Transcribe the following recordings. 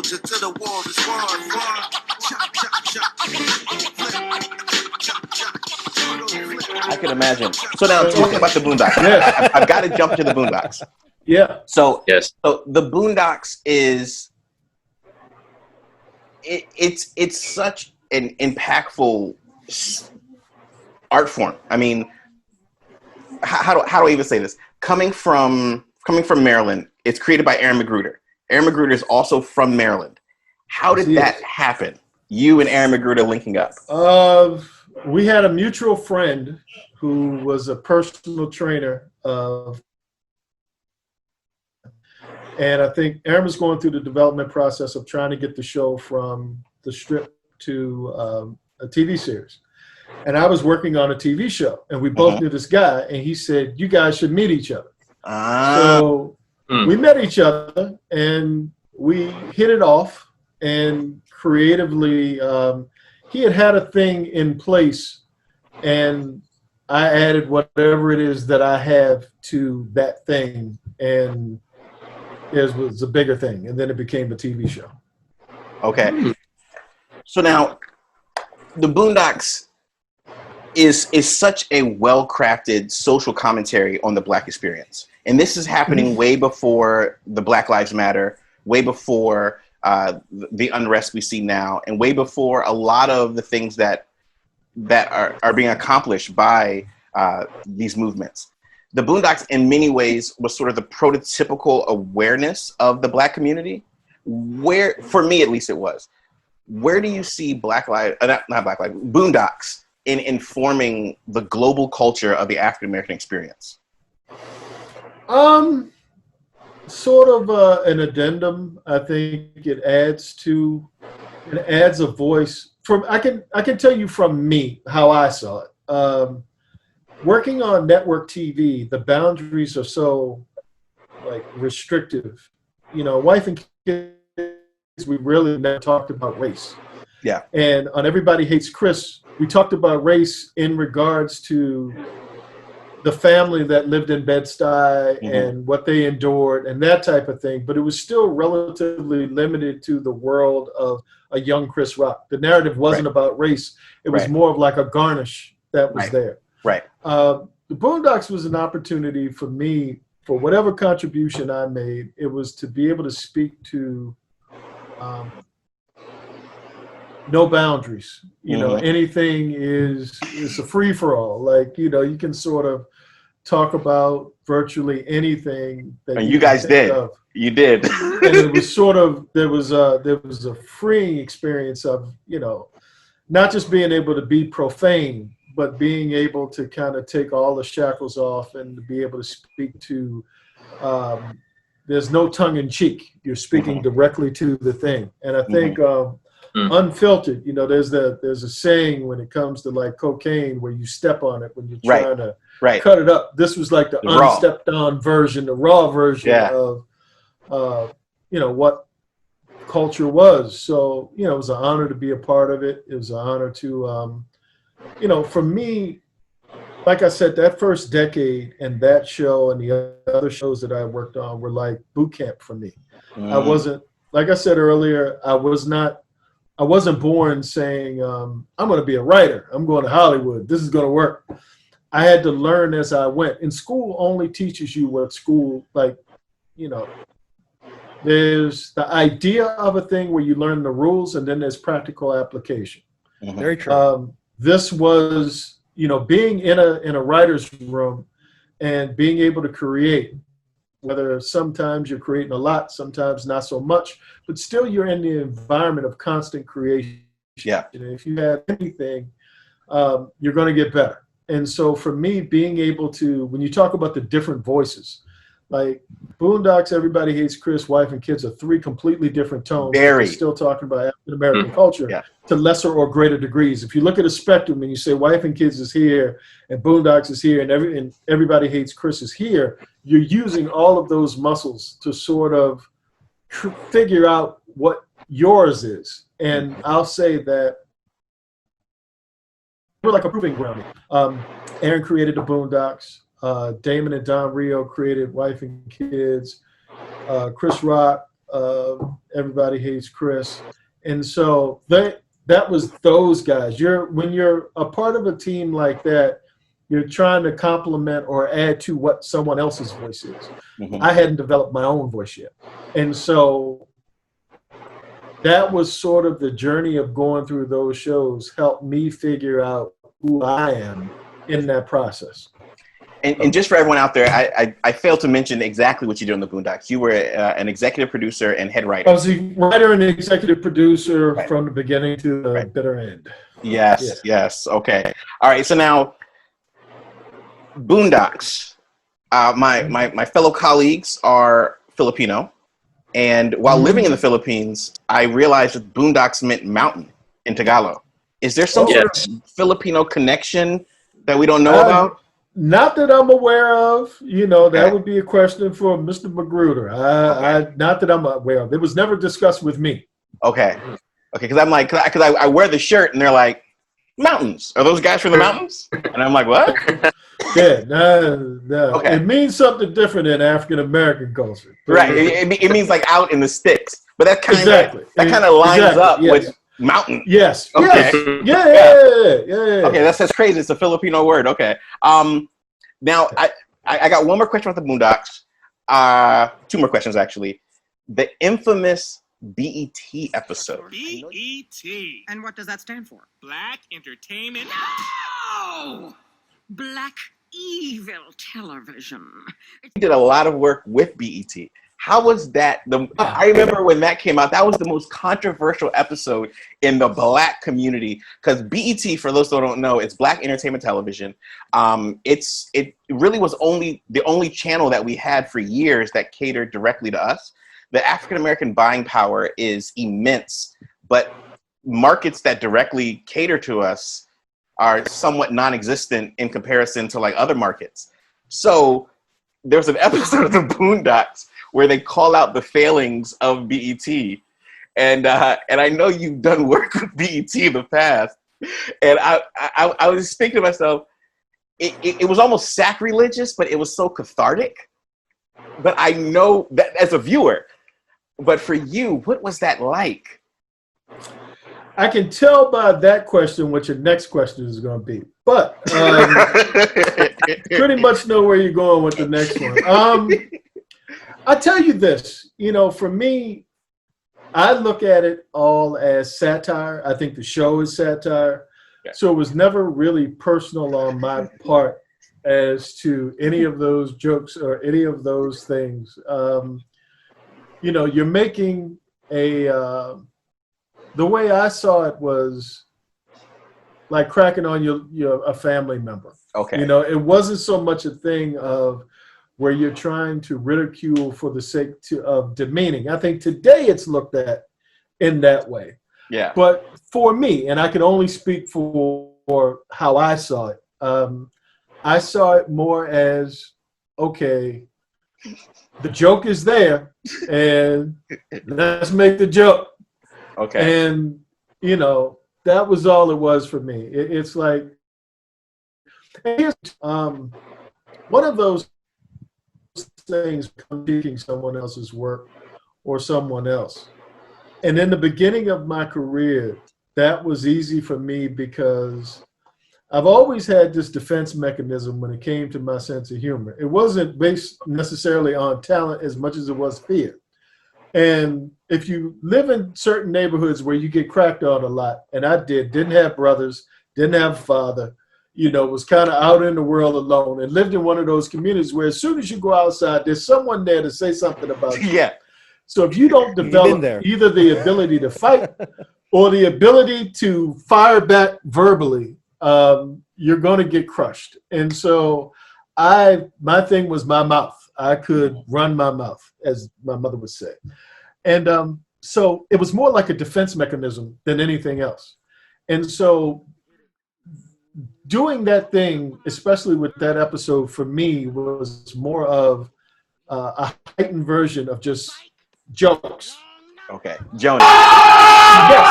soldier to the war is war. Chop, chop, chop. Chop, chop. I can imagine. So now talking about the Boondocks, Yes. I've got to jump to the Boondocks. Yeah. So Yes. So the Boondocks is it's such an impactful art form. I mean, how do I even say this? Coming from Maryland, it's created by Aaron McGruder. Aaron McGruder is also from Maryland. How did that happen? You and Aaron McGruder linking up? We had a mutual friend who was a personal trainer of, and I think Aaron was going through the development process of trying to get the show from the strip to a TV series. And I was working on a TV show, and we both knew this guy, and he said, you guys should meet each other. So we met each other, and we hit it off, and creatively, he had a thing in place, and I added whatever it is that I have to that thing, and it was a bigger thing, and then it became a TV show. Okay. So now, the Boondocks is such a well-crafted social commentary on the Black experience. And this is happening way before the Black Lives Matter, way before the unrest we see now, and way before a lot of the things that are being accomplished by these movements. The Boondocks, in many ways, was sort of the prototypical awareness of the Black community. Where, for me at least, it was. Where do you see Boondocks in informing the global culture of the African American experience? Sort of an addendum. I think it adds a voice. I can tell you from me how I saw it. Working on network TV, the boundaries are so restrictive. Wife and kids, we really never talked about race. Yeah. And on Everybody Hates Chris, we talked about race in regards to the family that lived in Bed-Stuy and what they endured and that type of thing. But it was still relatively limited to the world of a young Chris Rock. The narrative wasn't about race. It was more of like a garnish that was there. Right. The Boondocks was an opportunity for me, for whatever contribution I made, it was to be able to speak to no boundaries. Anything is a free for all. You can sort of talk about virtually anything that and you guys did. You did. And it was sort of there was a freeing experience of not just being able to be profane, but being able to kind of take all the shackles off and to be able to speak to. There's no tongue in cheek. You're speaking directly to the thing, and I think. Unfiltered, there's a saying when it comes to like cocaine where you step on it when you're trying to cut it up. This was like the unstepped on version, the raw version of what culture was. So it was an honor to be a part of it. It was an honor to for me, like I said, that first decade and that show and the other shows that I worked on were like boot camp for me. I wasn't, like I said earlier, I wasn't born saying, I'm going to be a writer. I'm going to Hollywood. This is going to work. I had to learn as I went. And school only teaches you what school, there's the idea of a thing where you learn the rules, and then there's practical application. Very true. This was, being in a writer's room and being able to create, whether sometimes you're creating a lot, sometimes not so much, but still you're in the environment of constant creation. Yeah. And if you have anything, you're going to get better. And so for me, being able to, when you talk about the different voices, like Boondocks, Everybody Hates Chris, Wife and Kids are three completely different tones. Very. Still talking about African American culture to lesser or greater degrees. If you look at a spectrum and you say Wife and Kids is here and Boondocks is here and Everybody Hates Chris is here, you're using all of those muscles to sort of figure out what yours is. And I'll say that we're like a proving ground. Aaron created the Boondocks. Damon and Don Rio created Wife and Kids. Chris Rock Everybody Hates Chris. And so that was those guys. When you're a part of a team like that, you're trying to complement or add to what someone else's voice is. Mm-hmm. I hadn't developed my own voice yet. And so that was sort of the journey of going through those shows, helped me figure out who I am in that process. And just for everyone out there, I failed to mention exactly what you did on the Boondocks. You were an executive producer and head writer. I was a writer and executive producer from the beginning to the bitter end. Yes. Okay. All right. So now, Boondocks. My fellow colleagues are Filipino, and while living in the Philippines, I realized that Boondocks meant mountain in Tagalog. Is there some sort of Filipino connection that we don't know about? Not that I'm aware of. That would be a question for Mr. Magruder. Not that I'm aware of. It was never discussed with me. Okay. Because I'm like, because I wear the shirt and they're like, mountains. Are those guys from the mountains? And I'm like, what? Yeah, no. Okay. It means something different in African American culture. Right. It means like out in the sticks. But that kind of lines up with mountain. Yes. Okay. Yes. Yeah. Okay, that's crazy. It's a Filipino word. Okay. Now I got one more question about the Boondocks. Two more questions actually. The infamous BET episode. BET. And what does that stand for? Black Entertainment. No! Black Evil Television. You did a lot of work with BET. How was that? I remember when that came out, that was the most controversial episode in the Black community because BET, for those who don't know, it's Black Entertainment Television. It really was the only channel that we had for years that catered directly to us. The African American buying power is immense, but markets that directly cater to us are somewhat non-existent in comparison to like other markets. So there's an episode of the Boondocks where they call out the failings of BET. And I know you've done work with BET in the past. And I was just thinking to myself, it was almost sacrilegious, but it was so cathartic. But I know that as a viewer, but for you, what was that like? I can tell by that question what your next question is going to be. But pretty much know where you're going with the next one. I tell you this, for me, I look at it all as satire. I think the show is satire. Yeah. So it was never really personal on my part as to any of those jokes or any of those things. You're making the way I saw it was like cracking on a family member. Okay. It wasn't so much a thing of where you're trying to ridicule for the sake of demeaning. I think today it's looked at in that way. Yeah. But for me, and I can only speak for how I saw it, I saw it more as, okay, the joke is there, and let's make the joke. Okay. And, that was all it was for me. It's like, one of those things, critiquing someone else's work or someone else. And in the beginning of my career, that was easy for me because I've always had this defense mechanism when it came to my sense of humor. It wasn't based necessarily on talent as much as it was fear. And if you live in certain neighborhoods where you get cracked on a lot, and I didn't have brothers, didn't have a father, was kind of out in the world alone and lived in one of those communities where as soon as you go outside, there's someone there to say something about you. Yeah. So if you don't develop either the ability to fight or the ability to fire back verbally, you're going to get crushed. And so my thing was my mouth. I could run my mouth, as my mother would say. And so it was more like a defense mechanism than anything else. And so doing that thing, especially with that episode, for me was more of a heightened version of just jokes. Okay, Jonah. Yes,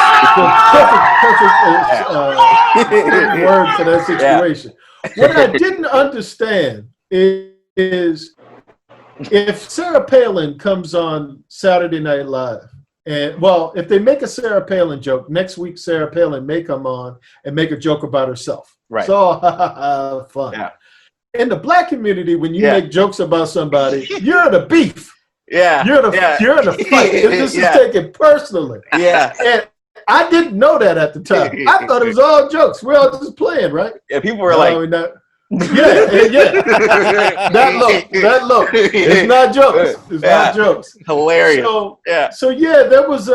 perfect word for that situation. Yeah. What I didn't understand is if Sarah Palin comes on Saturday Night Live, and well, if they make a Sarah Palin joke, next week Sarah Palin may come on and make a joke about herself. Right. So fun. Yeah. In the black community, when you Yeah. make jokes about somebody, you're the beef. Yeah. You're the fight. This is taken personally. Yeah. And I didn't know that at the time. I thought it was all jokes. We're all just playing, right? Yeah. People were No, like, we're not. Yeah. That look. It's not jokes. It's not jokes. hilarious. So yeah, there was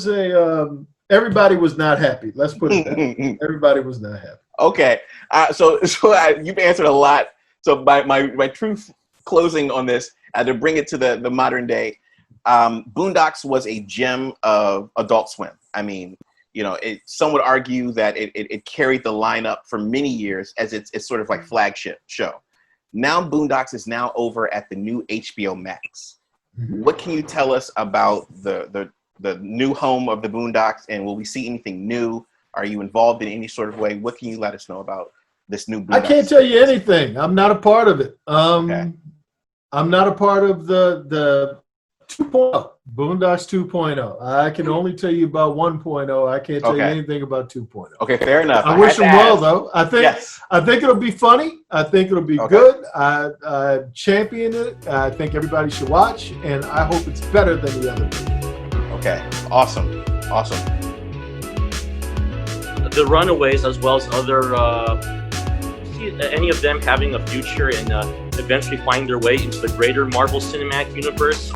a everybody was not happy. Let's put it that way. Everybody was not happy. Okay. So you've answered a lot. So my truth closing on this, to bring it to the modern day, Boondocks was a gem of Adult Swim. I mean, some would argue that it carried the lineup for many years as it's sort of like flagship show. Now Boondocks is now over at the new HBO Max. Mm-hmm. What can you tell us about the new home of the Boondocks, and will we see anything new? Are you involved in any sort of way? What can you let us know about this new Boondocks? I can't tell you anything. I'm not a part of it. Okay. I'm not a part of the 2.0, Boondocks 2.0. I can only tell you about 1.0. I can't tell you anything about 2.0. Okay, fair enough. I wish them well, though. I think it'll be funny. I think it'll be good. I champion it. I think everybody should watch, and I hope it's better than the other. Okay, awesome. The Runaways, as well as other, any of them having a future and eventually find their way into the greater Marvel Cinematic Universe.